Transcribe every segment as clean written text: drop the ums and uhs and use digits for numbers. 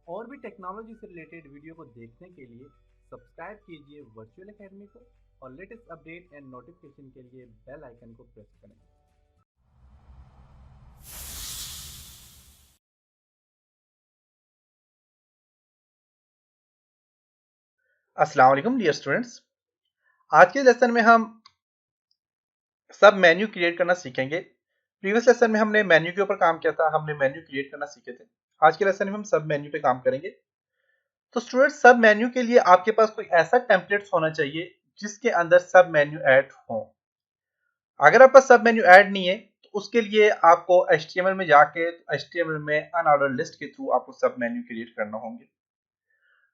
और भी टेक्नोलॉजी से रिलेटेड वीडियो को देखने के लिए सब्सक्राइब कीजिए वर्चुअल एकेडमी को और लेटेस्ट अपडेट एंड नोटिफिकेशन के लिए बेल आइकन को प्रेस करें। अस्सलाम वालेकुम डियर स्टूडेंट्स। आज के लेसन में हम सब मेन्यू क्रिएट करना सीखेंगे। प्रीवियस लेसन में हमने मेन्यू के ऊपर काम किया था, हमने मेन्यू क्रिएट करना सीखे थे। आज के लेसन में हम सब मेन्यू पे काम करेंगे। तो स्टूडेंट्स, सब मेन्यू के लिए आपके पास कोई ऐसा टेम्पलेट्स होना चाहिए जिसके अंदर सब मेन्यू ऐड हो। अगर आपका सब मेन्यू ऐड नहीं है तो उसके लिए आपको HTML में जाके HTML में अनऑर्डर लिस्ट के थ्रू आपको सब मेन्यू क्रिएट करना होंगे।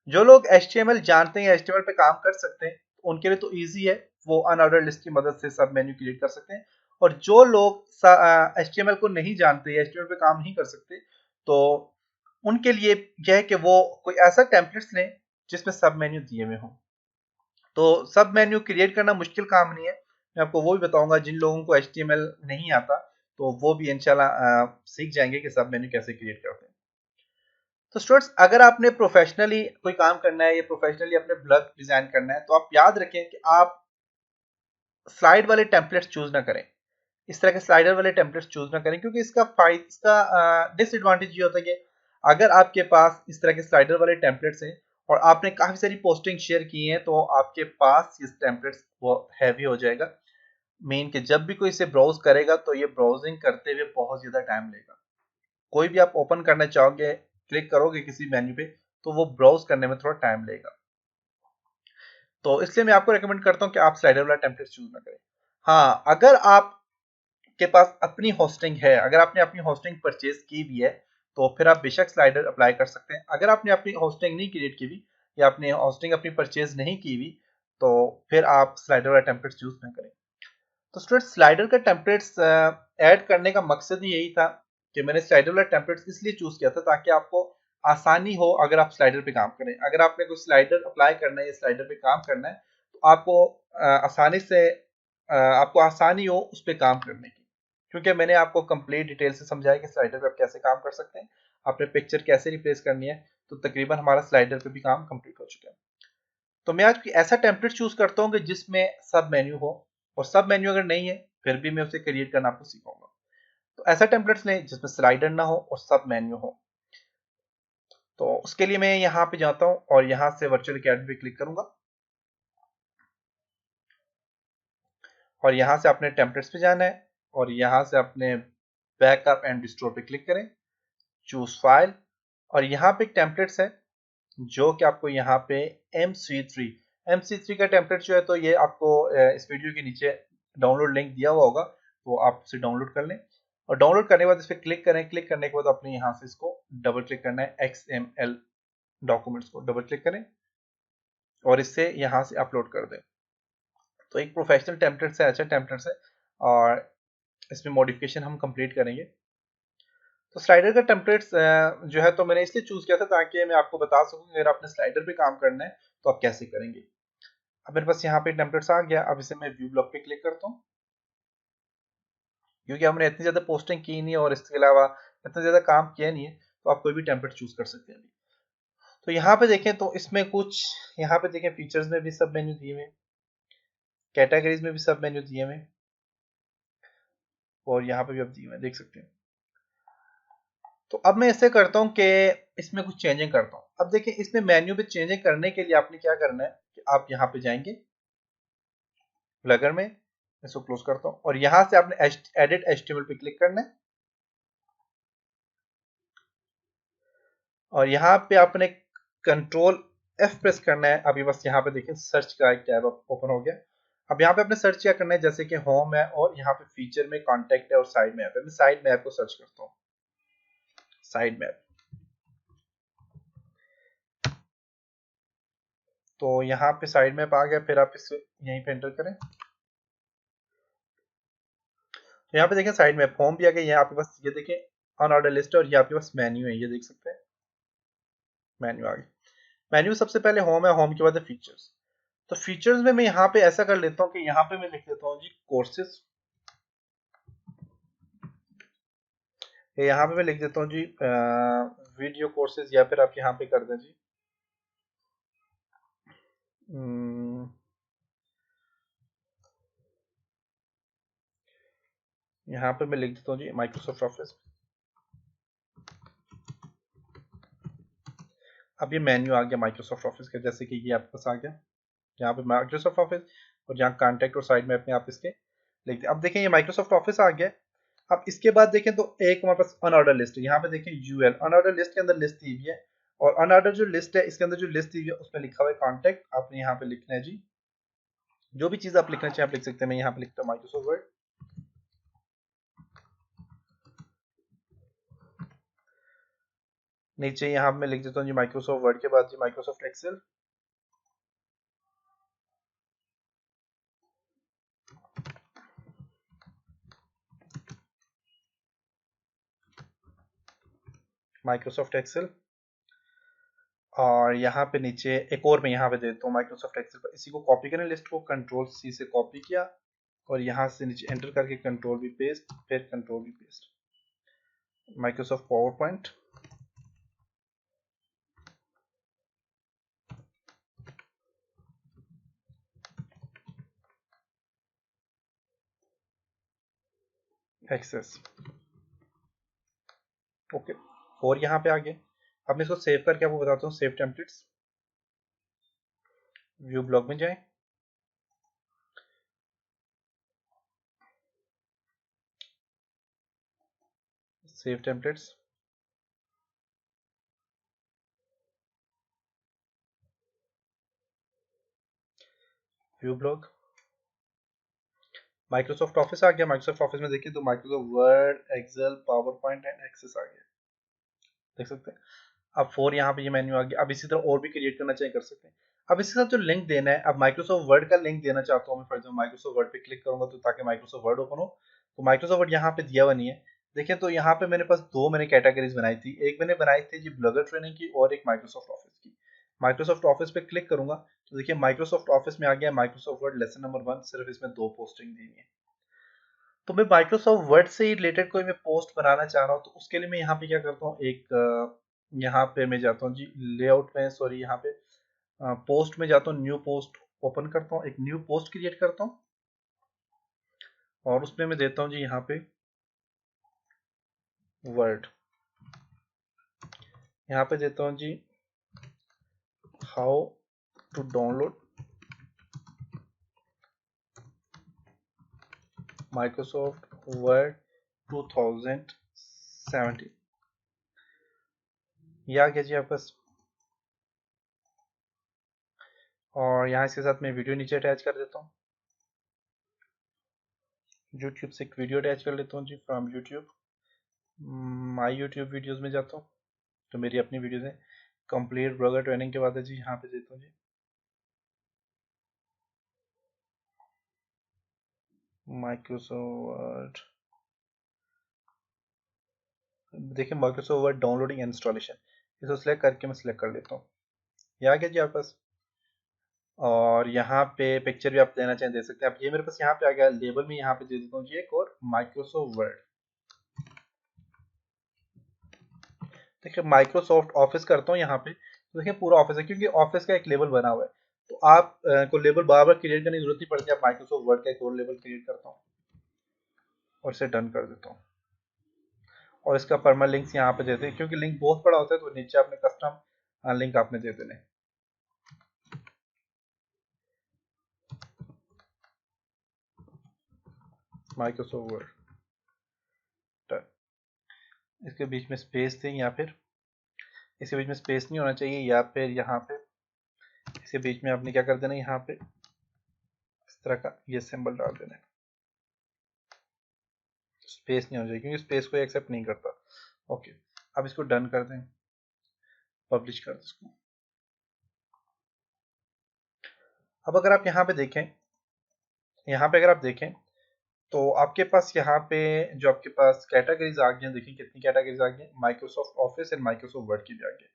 जो लोग HTML जानते हैं, HTML पे काम कर सकते हैं, तो उनके लिए तो इजी है, वो अनऑर्डर लिस्ट की मदद से सब मेन्यू क्रिएट कर सकते हैं। और जो लोग HTML को नहीं जानते, HTML पे काम नहीं कर सकते, तो उनके लिए यह है कि वो कोई ऐसा टेम्पलेट्स लें जिसमें सब मेन्यू दिए हुए हों। तो सब मेन्यू क्रिएट करना मुश्किल काम नहीं है, मैं आपको वो भी बताऊंगा। जिन लोगों को HTML नहीं आता तो वो भी इंशाल्लाह सीख जाएंगे कि सब मेन्यू कैसे क्रिएट करते हैं। तो स्टूडेंट्स, अगर आपने प्रोफेशनली कोई काम करना है या प्रोफेशनली अपने ब्लॉग डिजाइन करना है तो आप याद रखें कि आप स्लाइड वाले टेम्पलेट्स चूज ना करें। इस तरह के स्लाइडर वाले टेम्पलेट्स चूज ना करें, क्योंकि इसका डिसएडवांटेज ये होता है कि अगर आपके पास इस तरह के स्लाइडर वाले टेम्पलेट्स हैं और आपने काफी सारी पोस्टिंग शेयर की हैं तो आपके पास ये टेम्पलेट्स वो हैवी हो जाएगा। मेन कि जब भी कोई इसे ब्राउज करेगा तो ये ब्राउजिंग करते हुए बहुत ज्यादा टाइम लेगा। कोई भी आप ओपन करना चाहोगे, क्लिक करोगे किसी मेन्यू पे, तो वो ब्राउज करने में थोड़ा टाइम लेगा। तो इसलिए मैं आपको रेकमेंड करता हूं कि आप स्लाइडर वाला टेम्पलेट चूज ना करें। हाँ, अगर आपके पास अपनी होस्टिंग है, अगर आपने अपनी होस्टिंग परचेज की भी है तो फिर आप बेशक स्लाइडर अप्लाई कर सकते हैं। अगर आपने अपनी होस्टिंग नहीं क्रिएट की हुई या आपने होस्टिंग अपनी परचेज नहीं की हुई तो फिर आप स्लाइडर वाला टेम्पलेट चूज ना करें। तो स्टूडेंट, स्लाइडर का टेम्पलेट्स ऐड करने का मकसद ही यही था कि मैंने स्लाइडर वाला टेम्पलेट्स इसलिए चूज किया था ताकि आपको आसानी हो अगर आप स्लाइडर पे काम करें। अगर आपने कोई स्लाइडर अप्लाई करना है या स्लाइडर पे काम करना है तो आपको आपको आसानी हो उस पर काम करने की, क्योंकि मैंने आपको कंप्लीट डिटेल से समझाया कि स्लाइडर पे आप कैसे काम कर सकते हैं, आपने पिक्चर कैसे रिप्लेस करनी है। तो तकरीबन हमारा स्लाइडर पे भी काम कंप्लीट हो चुका है। तो मैं आज कोई ऐसा टेम्पलेट चूज करता हूँ कि जिसमें सब मेन्यू हो, और सब मेन्यू अगर नहीं है फिर भी मैं उसे क्रिएट करना आपको सिखाऊंगा। तो ऐसा टेम्पलेट्स लें जिसमें स्लाइडर ना हो और सब मेन्यू हो। तो उसके लिए मैं यहाँ पे जाता हूँ और यहाँ से वर्चुअल अकेडमी पे क्लिक करूंगा और यहाँ से अपने टेम्पलेट्स पे जाना है और यहाँ से अपने बैकअप एंड रिस्टोर पे क्लिक करें, चूज फाइल, और यहाँ पे एक टेम्पलेट्स है जो कि आपको यहाँ पे MC3 का टेम्पलेट जो है, तो ये आपको इस वीडियो के नीचे डाउनलोड लिंक दिया हुआ होगा, तो आप इसे डाउनलोड कर लें। और डाउनलोड करने के बाद इस पर क्लिक करें। क्लिक करने के बाद अपने यहाँ से इसको डबल क्लिक करना है, XML डॉक्यूमेंट्स को डबल क्लिक करें और इससे यहाँ से अपलोड कर दें। तो एक प्रोफेशनल टेम्पलेट है, अच्छा टेम्पलेट है, और इसमें मॉडिफिकेशन हम कंप्लीट करेंगे। तो स्लाइडर का टेम्पलेट्स जो है तो मैंने इसलिए चूज किया था ताकि मैं आपको बता सकूं कि अगर आपने स्लाइडर पे काम करना है तो आप कैसे करेंगे। अब मेरे पास यहाँ पे टेम्पलेट्स आ गया। अब इसे मैं व्यू ब्लॉक पे क्लिक करता हूँ, क्योंकि हमने इतनी ज्यादा पोस्टिंग की नहीं है और इसके अलावा इतना ज्यादा काम किया नहीं है, तो आप कोई भी टेम्पलेट चूज कर सकते हैं। तो यहाँ पे देखें तो इसमें कुछ, यहाँ पे देखें फीचर्स में भी सब मेन्यू दिए हुए, कैटेगरीज में भी सब मेन्यू दिए हुए, और यहाँ पे भी आप दिए हुए देख सकते हैं। तो अब मैं ऐसे करता हूँ कि इसमें कुछ चेंजिंग करता हूँ। अब देखिए, इसमें मेन्यू पे चेंजिंग करने के लिए आपने क्या करना है कि आप यहाँ पे जाएंगे ब्लगर में, इसको क्लोज करता हूँ और यहाँ से आपने एडिट HTML पे क्लिक करना है और यहाँ पे आपने कंट्रोल F प्रेस करना है। अभी बस यहाँ पे देखिए सर्च का एक टैब ओपन हो गया। अब यहाँ पे आपने सर्च क्या करना है, जैसे कि होम है और यहाँ पे फीचर में कॉन्टेक्ट है और साइड मैप है। मैं साइड मैप को सर्च करता हूँ, साइड मैप। तो यहाँ पे साइड मैप आ गया, फिर आप इसे यहीं पे एंटर करें। तो यहाँ पे देखें साइड मैप, होम भी आ गया। यहाँ आपके पास ये देखें अनऑर्डर लिस्ट है और ये आपके पास मेन्यू है, ये देख सकते हैं मेन्यू आ गया। मेन्यू सबसे पहले होम है, होम के बाद है फीचर्स। तो फीचर्स में मैं यहाँ पे ऐसा कर लेता हूँ कि यहाँ पे मैं लिख देता हूँ जी कोर्सेज, यहाँ पे मैं लिख देता हूँ जी वीडियो कोर्सेज या फिर आप यहाँ पे कर दें जी यहाँ पे मैं लिख देता हूँ जी माइक्रोसॉफ्ट ऑफिस। अब ये मेन्यू आ गया माइक्रोसॉफ्ट ऑफिस का, जैसे कि ये आपके पास आ गया यहाँ पे माइक्रोसॉफ्ट ऑफिस, और यहाँ कॉन्टैक्ट और साइड में अपने आप इसके लिख दें। अब देखें ये माइक्रोसॉफ्ट ऑफिस आ गया। अब इसके बाद देखें तो एक हमारे पास अनऑर्डर लिस्ट है, यहाँ पे देखें यूएल अनऑर्डर लिस्ट के अंदर लिस्ट दी हुई है, और अनऑर्डर जो लिस्ट है इसके अंदर जो लिस्ट दी हुई है उसमें लिखा हुआ है कॉन्टैक्ट। आपने यहाँ पे लिखना है जी जो भी चीज आप लिखना चाहें आप लिख सकते हैं। मैं यहाँ पे लिखता हूँ माइक्रोसॉफ्ट वर्ड, नीचे यहाँ मैं लिख देता हूँ जी माइक्रोसॉफ्ट वर्ड के बाद जी माइक्रोसॉफ्ट एक्सेल, माइक्रोसॉफ्ट एक्सेल, और यहाँ पे नीचे एक और मैं यहाँ पे दे देता हूँ माइक्रोसॉफ्ट एक्सेल पर। इसी को कॉपी करें लिस्ट को, कंट्रोल सी से कॉपी किया और यहाँ से नीचे एंटर करके कंट्रोल भी पेस्ट, फिर कंट्रोल भी paste. Microsoft PowerPoint, access, okay. और यहाँ पे आ गए। अब मैं इसको सेव करके आपको बताता हूँ। सेव टेम्पलेट्स, व्यू ब्लॉग में जाएं, save templates, view blog, Microsoft Office आ गया। माइक्रोसॉफ्ट ऑफिस में देखिए तो Microsoft Word, Excel, PowerPoint and access आ गया, देख सकते हैं। अब 4 यहाँ पे ये मेन्यू आ गया। अब इसी तरह और भी क्रिएट करना चाहिए कर सकते हैं। अब इसके साथ जो लिंक देना है, अब माइक्रोसॉफ्ट वर्ड का लिंक देना चाहता हूँ मैं, फॉर एग्जाम्पल माइक्रोसॉफ्ट वर्ड पे क्लिक करूंगा तो ताकि माइक्रोसॉफ्ट वर्ड ओपन हो, तो माइक्रोसॉफ्ट वर्ड यहाँ पे दिया हुआ नहीं है। देखिए तो यहाँ पे मेरे पास दो मैंने कैटेगरीज बनाई थी, एक मैंने बनाई थी जी ब्लॉगर ट्रेनिंग की और एक माइक्रोसॉफ्ट ऑफिस की। माइक्रोसॉफ्ट ऑफिस पे क्लिक करूंगा तो देखिए माइक्रोसॉफ्ट ऑफिस में आ गया माइक्रोसॉफ्ट वर्ड लेसन नंबर 1, सिर्फ इसमें 2 पोस्टिंग दी है। तो मैं माइक्रोसॉफ्ट वर्ड से ही रिलेटेड कोई मैं पोस्ट बनाना चाह रहा हूँ, तो उसके लिए मैं यहाँ पे क्या करता हूँ, एक यहाँ पे मैं जाता हूँ जी लेआउट में, सॉरी यहाँ पे पोस्ट में जाता हूँ, न्यू पोस्ट ओपन करता हूँ, एक न्यू पोस्ट क्रिएट करता हूँ और उसमें मैं देता हूँ जी यहाँ पे वर्ड, यहाँ पे देता हूँ जी how to download Microsoft Word 2017, ये आ गया जी आपके पास। और यहाँ इसके साथ मैं वीडियो नीचे अटैच कर देता हूँ, यूट्यूब से एक वीडियो अटैच कर लेता हूँ जी from YouTube, my YouTube videos में जाता हूँ तो मेरी अपनी वीडियोस है। कंप्लीट ब्लॉगर ट्रेनिंग के बाद है जी यहाँ पे देता हूँ जी माइक्रोसॉफ्ट, देखिए माइक्रोसॉफ्ट वर्ड डाउनलोडिंग इंस्टॉलेशन, इसको सिलेक्ट करके मैं सिलेक्ट कर लेता हूँ, ये आ गया जी आपके पास। और यहाँ पे पिक्चर भी आप देना चाहें दे सकते हैं आप। ये मेरे पास यहाँ पे आ गया, लेबल में यहाँ पे दे देता हूँ जी एक और माइक्रोसॉफ्ट वर्ड। देखिए माइक्रोसॉफ्ट ऑफिस करता हूँ यहाँ पे तो देखिए पूरा ऑफिस है, क्योंकि ऑफिस का एक लेबल बना हुआ है तो आप को लेबल बार बार क्रिएट करने की जरूरत नहीं पड़ती। आप माइक्रोसॉफ्ट वर्ड का एक और लेबल क्रिएट करता हूँ और इसे डन कर देता हूँ, और इसका परमानेंट लिंक्स यहाँ पे देते हैं, क्योंकि लिंक बहुत बड़ा होता है तो नीचे आपने कस्टम लिंक आपने दे देने। माइक्रोसॉफ्ट वर्ड, इसके बीच में स्पेस दें या फिर इसके बीच में स्पेस नहीं होना चाहिए, या फिर यहाँ पे इसके बीच में आपने क्या कर देना, यहाँ पे इस तरह का ये सिंबल डाल देना है, स्पेस नहीं होना चाहिए क्योंकि स्पेस को एक्सेप्ट नहीं करता। ओके, अब इसको डन कर दें, पब्लिश कर दें इसको। अब अगर आप यहाँ पे देखें, यहाँ पे अगर आप देखें तो आपके पास यहाँ पे जो आपके पास कैटेगरीज आ गई हैं, देखिए कितनी कैटेगरीज आ गई हैं, Microsoft office and Microsoft Word की भी आ गई।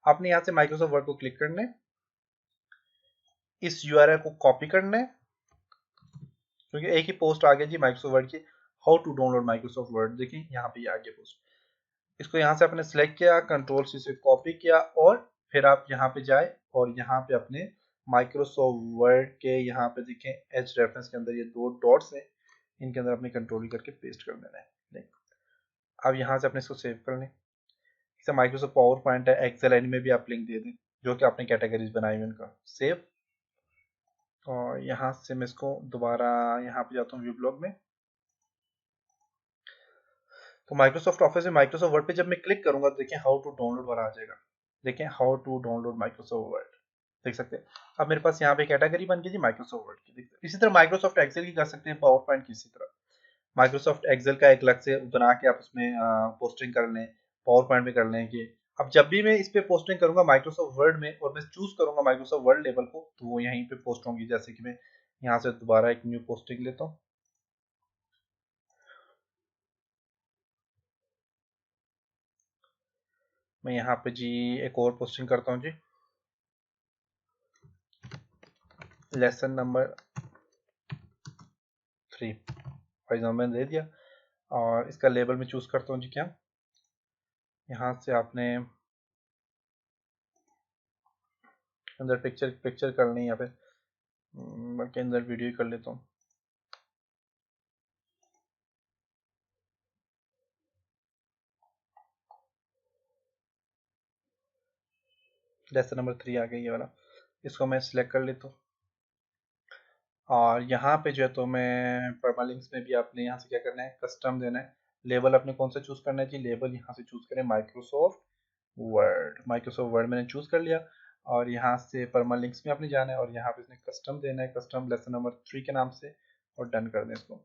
आपने यहाँ से माइक्रोसॉफ्ट वर्ड को क्लिक करना है, इस यूआरएल को कॉपी करना है, क्योंकि एक ही पोस्ट आ गया जी माइक्रोसॉफ्ट वर्ड की, how to download Microsoft Word, देखिए यहाँ पे आ गया पोस्ट। इसको यहाँ से आपने सेलेक्ट किया, कंट्रोल सी से कॉपी किया और फिर आप यहाँ पे जाए और यहाँ पे अपने माइक्रोसॉफ्ट वर्ड के यहाँ पे देखें एच रेफरेंस के अंदर ये दो डॉट्स हैं, इनके अंदर अपने कंट्रोल करके पेस्ट कर देना है। अब यहाँ से अपने इसको सेव कर लें। इसे माइक्रोसॉफ्ट पावर पॉइंट है, एक्सेल एनी में भी आप लिंक दे दें जो कि आपने कैटेगरीज बनाई हुई उनका सेव। और यहाँ से मैं इसको दोबारा यहाँ पे जाता हूँ व्यू ब्लॉग में। तो माइक्रोसॉफ्ट ऑफिस में माइक्रोसॉफ्ट वर्ड पे जब मैं क्लिक करूंगा तो देखें हाउ टू डाउनलोड वाला आ जाएगा। देखें how to download Microsoft Word, देख सकते हैं। अब मेरे पास यहाँ पे कैटेगरी बन गई जी माइक्रोसॉफ्ट वर्ड की। इसी तरह माइक्रोसॉफ्ट एक्सेल की कर सकते हैं, पावर पॉइंट की इसी तरह माइक्रोसॉफ्ट एक्सेल का एक अलग से बना के आप उसमें पोस्टिंग कर लें, पावर पॉइंट में कर लें कि अब जब भी मैं इस पे पोस्टिंग करूंगा माइक्रोसॉफ्ट वर्ड में और मैं चूज करूंगा माइक्रोसॉफ्ट वर्ड लेवल को तो वो यहीं पे पोस्ट होंगी। जैसे कि मैं यहाँ से दोबारा एक न्यू पोस्टिंग लेता हूँ। मैं यहाँ पे जी एक और पोस्टिंग करता हूँ जी, लेसन नंबर 3 फॉर एग्जाम्पल मैंने दे दिया। और इसका लेबल में चूज करता हूँ जी क्या, यहाँ से आपने अंदर पिक्चर करनी है या फिर बल्कि अंदर वीडियो कर लेता हूँ। लेसन नंबर 3 आ गई ये वाला, इसको मैं सिलेक्ट कर लेता हूँ। और यहाँ पे जो है तो मैं परमालिंक्स में भी आपने यहाँ से क्या करना है, कस्टम देना है। लेबल अपने कौन सा चूज करना है जी, लेबल यहाँ से चूज करें माइक्रोसॉफ्ट वर्ड। माइक्रोसॉफ्ट वर्ड मैंने चूज कर लिया और यहाँ से परमालिंक्स में आपने जाना है और यहाँ पे इसने कस्टम देना है, कस्टम लेसन नंबर 3 के नाम से, और डन कर दें इसको।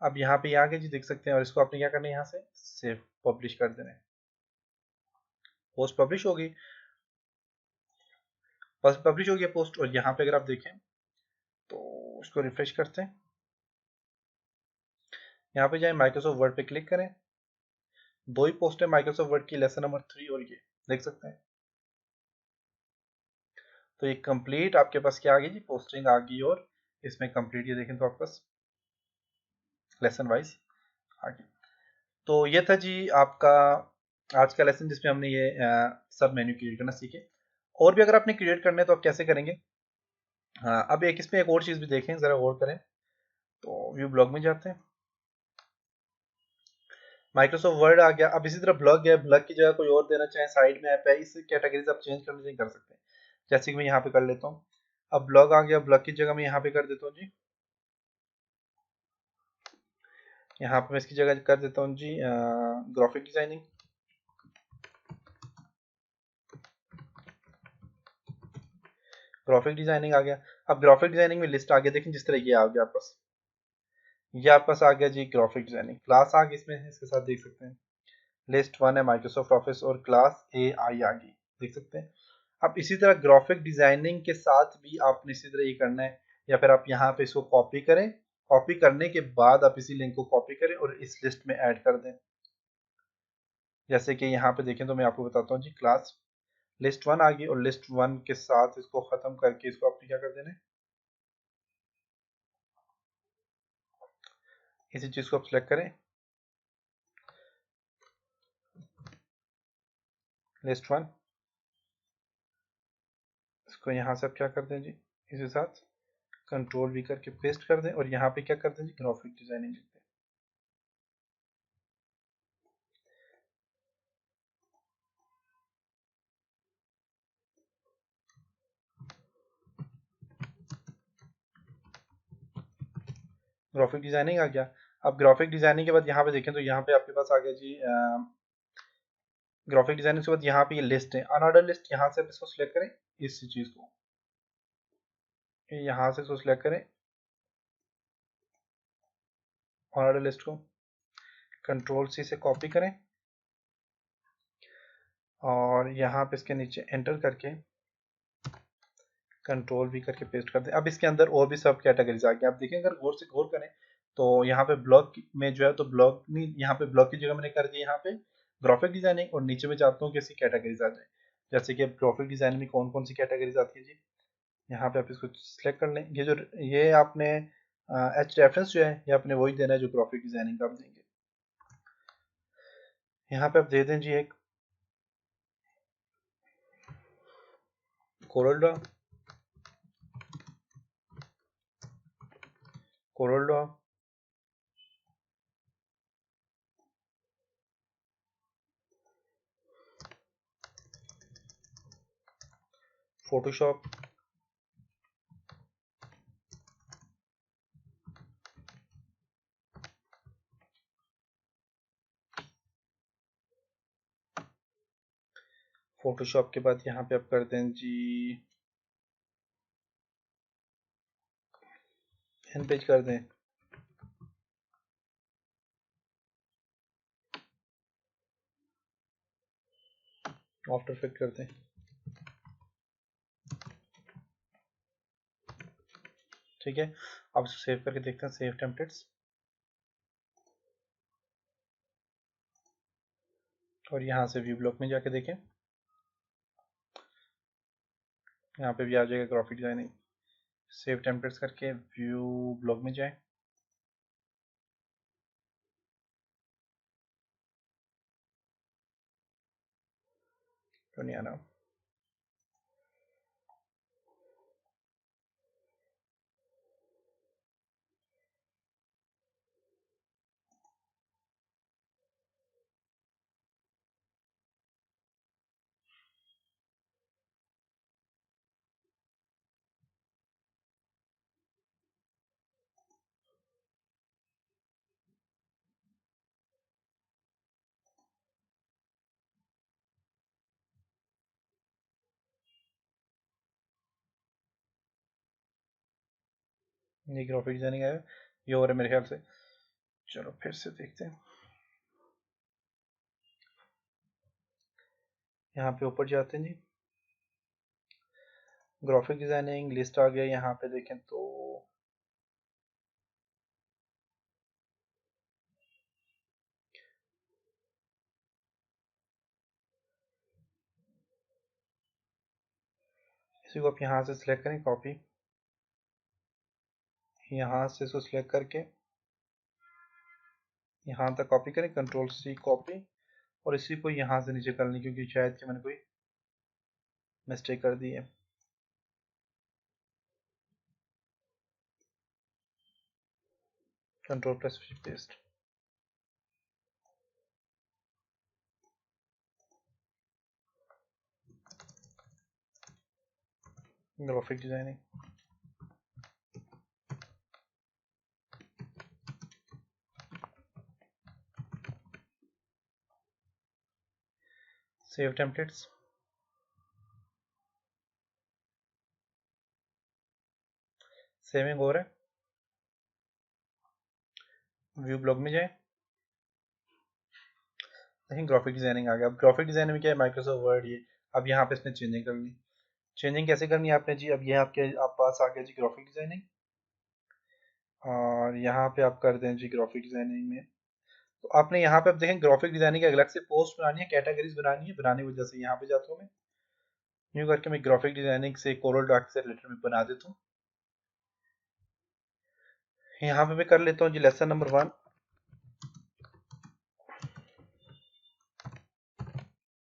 अब यहाँ पे आ गए जी, देख सकते हैं। और इसको आपने क्या करना है, यहाँ से सेव पब्लिश कर देना है। पोस्ट पब्लिश होगी, पोस्ट पब्लिश हो गया पोस्ट। और यहाँ पे अगर आप देखें तो इसको रिफ्रेश करते हैं, यहाँ पे जाए माइक्रोसॉफ्ट वर्ड पे क्लिक करें, दो ही पोस्ट है माइक्रोसॉफ्ट वर्ड की, लेसन नंबर 3 और ये देख सकते हैं। तो ये कंप्लीट आपके पास क्या आ गई जी, पोस्टिंग आ गई। और इसमें कंप्लीट ये देखें तो आपके पास लेसन वाइज आ गई। तो ये था जी आपका आज का लेसन जिसमें हमने ये सब मेन्यू क्रिएट करना सीखे। और भी अगर आपने क्रिएट करने हैं तो आप कैसे करेंगे, हाँ अब एक इसमें एक और चीज़ भी देखें, ज़रा गौर करें। तो व्यू ब्लॉग में जाते हैं, माइक्रोसॉफ्ट वर्ड आ गया। अब इसी तरह ब्लॉग है, ब्लॉग की जगह कोई और देना चाहे, साइड में ऐप है, इस कैटेगरीज आप चेंज करना चाहिए कर सकते हैं। जैसे कि मैं यहाँ पे कर लेता हूँ। अब ब्लॉग आ गया, ब्लॉग की जगह मैं यहाँ पे कर देता हूँ जी, यहाँ पे मैं इसकी जगह कर देता हूँ जी ग्राफिक डिजाइनिंग। ग्राफिक डिजाइनिंग आ गया। अब ग्राफिक डिजाइनिंग में लिस्ट आ गया, देखें जिस तरह ये आ गया आपके पास, ये आपके पास आ गया जी ग्राफिक डिजाइनिंग। क्लास आ गई इसमें, इसके साथ देख सकते हैं लिस्ट 1 है माइक्रोसॉफ्ट ऑफिस और क्लास ए आई आ गई, देख सकते हैं। अब इसी तरह ग्राफिक डिजाइनिंग के साथ भी आपने इसी तरह ये करना है, या फिर आप यहाँ पे इसको कॉपी करें, कॉपी करने के बाद आप इसी लिंक को कॉपी करें और इस लिस्ट में ऐड कर दें। जैसे कि यहाँ पे देखें तो मैं आपको बताता हूँ जी, क्लास लिस्ट 1 आ गई और लिस्ट 1 के साथ इसको खत्म करके इसको आपने क्या कर देना है, इसी चीज को आप सिलेक्ट करें, लिस्ट 1, इसको यहाँ से आप क्या कर दें जी, इसी साथ कंट्रोल वी करके पेस्ट कर दें और यहाँ पे क्या कर दें जी, ग्राफिक डिजाइनिंग लिख दें। ग्राफिक डिजाइनिंग आ गया। अब ग्राफिक डिजाइनिंग के बाद यहाँ पे देखें तो यहाँ पे आपके पास आ गया जी ग्राफिक डिजाइनिंग के बाद यहाँ पे ये लिस्ट है, अनऑर्डर लिस्ट। यहाँ से आप इसको सिलेक्ट करें, इस चीज को यहाँ से इसको सिलेक्ट करें, अनऑर्डर लिस्ट को कंट्रोल सी से कॉपी करें और यहाँ पे इसके नीचे एंटर करके कंट्रोल वी करके पेस्ट कर दें। अब इसके अंदर और भी सब कैटेगरीज आ गई, आप देखें अगर गौर से गौर करें तो यहाँ पे ब्लॉग में जो है तो ब्लॉग नहीं, यहाँ पे ब्लॉग की जगह मैंने कर दिया यहाँ पे ग्राफिक डिजाइनिंग और नीचे में चाहता हूँ कि इसकी कैटेगरीज आ जाए। जैसे कि ग्राफिक डिजाइनिंग में कौन कौन सी कैटेगरीज आती है जी, यहाँ पे आप इसको सिलेक्ट कर लें। ये जो ये आपने एच रेफरेंस जो है ये आपने वही देना है जो ग्राफिक डिजाइनिंग का आप देंगे। यहाँ पे आप दे दें जी एक Corel Draw, Corel Draw, Photoshop, Photoshop के बाद यहाँ पे आप कर दें जी एन पेज कर दें, आफ्टर इफेक्ट कर दें। ठीक है, अब इसको सेव करके देखते हैं, सेव टेम्पलेट्स, और यहाँ से व्यू ब्लॉक में जाके देखें, यहाँ पे भी आ जाएगा ग्राफिक डिजाइनिंग। सेव टेम्पलेट्स करके व्यू ब्लॉक में जाए, तो नहीं आना। ये ग्राफिक डिजाइनिंग आया, ये और है मेरे ख्याल से। चलो फिर से देखते हैं, यहाँ पे ऊपर जाते हैं जी, ग्राफिक डिजाइनिंग लिस्ट आ गया। यहाँ पे देखें तो इसी को आप यहाँ से सिलेक्ट करें, कॉपी, यहाँ से इसको सिलेक्ट करके यहाँ तक कॉपी करें, कंट्रोल सी कॉपी, और इसी को यहाँ से नीचे कर लें क्योंकि शायद कि मैंने कोई मिस्टेक कर दी है। Control plus paste, graphic designing, save templates, saving हो रहा है, व्यू ब्लॉग में जाए, देखिए ग्राफिक डिजाइनिंग आ गया। अब ग्राफिक डिजाइनिंग में क्या है, माइक्रोसॉफ्ट वर्ड, ये अब यहाँ पे इसमें चेंजिंग करनी। चेंजिंग कैसे करनी है आपने जी, अब ये आपके आप पास आ गया जी ग्राफिक डिजाइनिंग, और यहाँ पे आप कर दें जी ग्राफिक डिजाइनिंग में, तो आपने यहाँ पे आप देखें ग्राफिक डिजाइनिंग की अलग से पोस्ट बनानी है, कैटेगरीज बनानी है, बनाने की वजह से यहाँ पे जाता हूँ मैं, न्यू करके मैं ग्राफिक डिजाइनिंग से कोरल डॉट से रिलेटेड में बना देता हूँ। यहाँ पे मैं कर लेता हूँ जी लेसन नंबर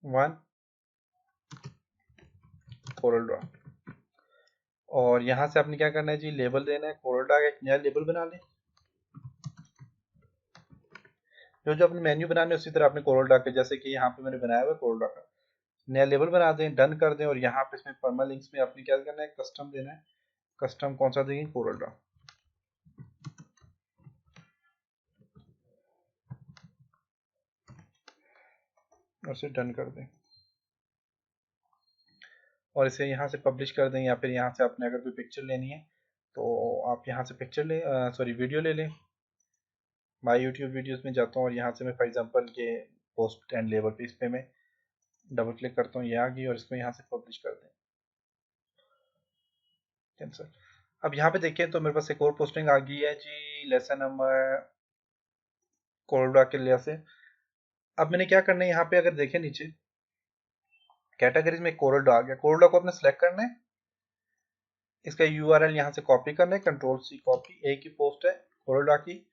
1 कोरल ड्रॉ, और यहाँ से आपने क्या करना है जी, लेबल देना है, कोरल ड्रॉ का एक नया लेबल बना लें, जो जो अपने मेन्यू बनाने उसी तरह आपने कोरल ड्रॉ के, जैसे कि यहाँ पे मैंने बनाया हुआ है कोरल ड्रॉ का नया लेबल बना दें, डन कर दें, और यहाँ पे इसमें परमालिंक्स में आपने क्या करना है, कस्टम देना है। कस्टम कौन सा देंगे, कोरल ड्रॉ, और इसे डन कर दें, और इसे यहाँ से पब्लिश कर दें, या फिर यहाँ से आपने अगर कोई पिक्चर लेनी है तो आप यहाँ से पिक्चर ले, सॉरी वीडियो ले लें। माई यूट्यूब वीडियोस में जाता हूँ, और यहाँ से मैं फॉर एग्जांपल ये पोस्ट एंड लेबल पे, इस पे मैं डबल क्लिक करता हूँ, ये आ गई, और इसको यहाँ से पब्लिश कर दें, कैंसिल। अब यहाँ पे देखें तो मेरे पास एक और पोस्टिंग आ गई है जी, लेसन नंबर कोरल के लिहाज से। अब मैंने क्या करना है, यहाँ पे अगर देखें नीचे कैटेगरीज में कोरल आ गया, कोरल को आपने सेलेक्ट करना है, इसका यूआरएल यहाँ से कॉपी करना है, कंट्रोल सी कॉपी, एक ही पोस्ट है कोरल की,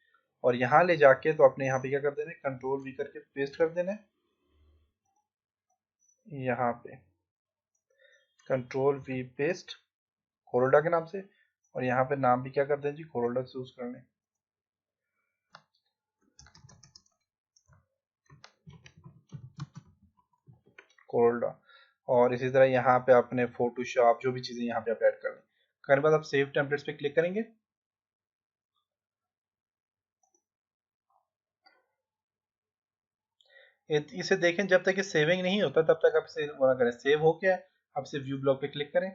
और यहाँ ले जाके तो आपने यहाँ पे क्या कर देना है, कंट्रोल वी करके पेस्ट कर देना है, यहाँ पे कंट्रोल वी पेस्ट कोरोल्डा के नाम से, और यहाँ पे नाम भी क्या कर दें जी, कोरोल्डा चूज कर लें। कोरोल्डा। और इसी तरह यहाँ पे अपने फोटोशॉप जो भी चीजें यहाँ पे आप ऐड कर लें। करने के बाद आप सेव टेम्पलेट्स पे क्लिक करेंगे। इसे देखें, जब तक ये सेविंग नहीं होता तब तक आप इसे वो ना करें। सेव हो गया, अब इसे व्यू ब्लॉग पे क्लिक करें।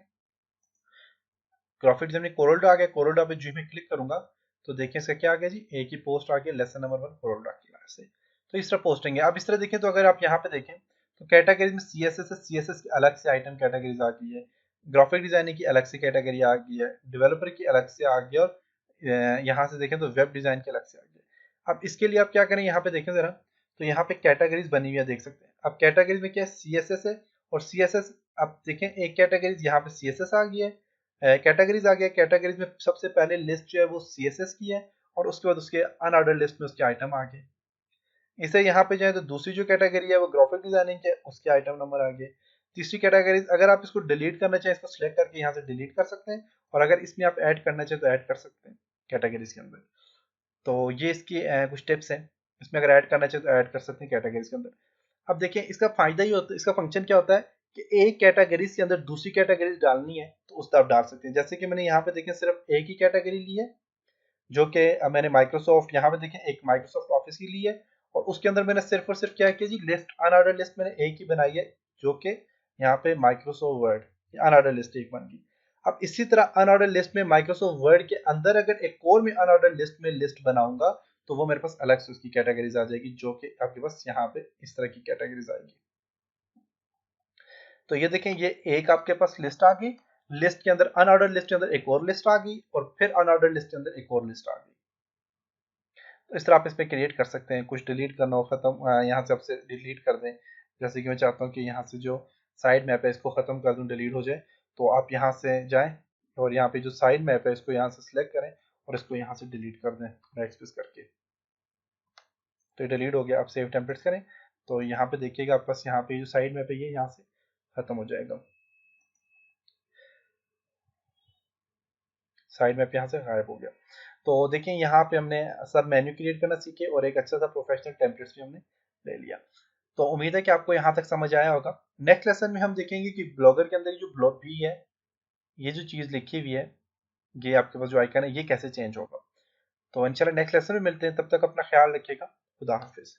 ग्राफिक डिजाइन कोरोल्डा आ गया, कोरोल्डा पे जो मैं क्लिक करूंगा तो देखें इसका क्या आ गया जी, एक ही पोस्ट आ गया, लेसन नंबर 1 कोरोल्डा की क्लास से। तो इस तरह पोस्टिंग है। अब इस तरह देखें तो अगर आप यहाँ पे देखें तो कैटेगरीज में सीएसएस है, सीएसएस की अलग से आइटम कैटेगरीज आ गई है, ग्राफिक डिजाइनिंग की अलग से कैटेगरी आ गई है, डेवलपर की अलग से आ गई, और यहाँ से देखें तो वेब डिजाइन की अलग से आ गई है। अब इसके लिए आप क्या करें, यहाँ पे देखें जरा, तो यहाँ पे कैटेगरीज बनी हुई है, देख सकते हैं। अब कैटेगरीज में क्या है, सीएसएस है, और सीएसएस अब देखें एक कैटेगरीज यहाँ पे सीएसएस आ गई है, कैटेगरीज आ गया। कैटेगरीज में सबसे पहले लिस्ट जो है वो सीएसएस की है, और उसके बाद उसके अनऑर्डर लिस्ट में उसके आइटम आ गए। इसे यहाँ पे जाए तो दूसरी जो कैटेगरी है वो ग्राफिक डिजाइनिंग के, उसके आइटम नंबर आ गए। तीसरी कैटेगरी, अगर आप इसको डिलीट करना चाहें इसको सिलेक्ट करके यहाँ से डिलीट कर सकते हैं, और अगर इसमें आप ऐड करना चाहें तो ऐड कर सकते हैं कैटेगरीज के अंदर। तो ये इसकी कुछ टिप्स हैं, इसमें अगर ऐड करना चाहें तो ऐड कर सकते हैं कैटेगरीज के अंदर। अब देखिए इसका फायदा ही होता है, इसका फंक्शन क्या होता है कि एक कैटेगरीज के अंदर दूसरी कैटेगरीज डालनी है तो उस तरफ डाल सकते हैं। जैसे कि मैंने यहाँ पे देखें सिर्फ एक ही कैटेगरी ली है, जो कि मैंने माइक्रोसॉफ्ट, यहाँ पे देखें एक माइक्रोसॉफ्ट ऑफिस की ली है, और उसके अंदर मैंने सिर्फ और सिर्फ क्या किया जी, लिस्ट अनऑर्डर लिस्ट मैंने एक ही बनाई है, जो कि यहाँ पे माइक्रोसॉफ्ट वर्ड अनऑर्डर लिस्ट एक बन गई। अब इसी तरह अनऑर्डर लिस्ट में माइक्रोसॉफ्ट वर्ड के अंदर अगर एक और मैं अनऑर्डर लिस्ट में लिस्ट बनाऊंगा तो वो मेरे पास अलग से उसकी कैटेगरीज आ जाएगी, जो कि आपके पास यहाँ पे इस तरह की कैटेगरीज आएगी। तो ये देखें, ये एक आपके पास लिस्ट आ गई, लिस्ट के अंदर अनऑर्डर लिस्ट के अंदर एक और लिस्ट आ गई, और फिर अनऑर्डर लिस्ट के अंदर एक और लिस्ट आ गई। तो इस तरह आप इसमें क्रिएट कर सकते हैं। कुछ डिलीट करना हो खत्म, यहाँ से आपसे डिलीट कर दें। जैसे कि मैं चाहता हूँ कि यहाँ से जो साइड मैप है इसको खत्म कर दूँ, डिलीट हो जाए, तो आप यहाँ से जाएं और यहाँ पे जो साइड मैप है इसको यहाँ से सिलेक्ट करें और इसको यहाँ से डिलीट कर दें बैक स्पेस करके। तो ये डिलीट हो गया। आप सेव टेम्पलेट्स करें तो यहाँ पे देखिएगा आपके पास यहाँ पे जो साइड मैप है ये यहाँ से खत्म हो जाएगा, साइड मैप यहाँ से गायब हो गया। तो देखिए यहाँ पे हमने सब मेन्यू क्रिएट करना सीखे और एक अच्छा सा प्रोफेशनल टेम्पलेट्स भी हमने ले लिया। तो उम्मीद है कि आपको यहाँ तक समझ आया होगा। नेक्स्ट लेसन में हम देखेंगे कि ब्लॉगर के अंदर जो ब्लॉग भी है, ये जो चीज़ लिखी हुई है, ये आपके पास जो आइकन है ये कैसे चेंज होगा। तो इंशाल्लाह नेक्स्ट लेसन में मिलते हैं, तब तक अपना ख्याल रखिएगा। खुदा हाफिज।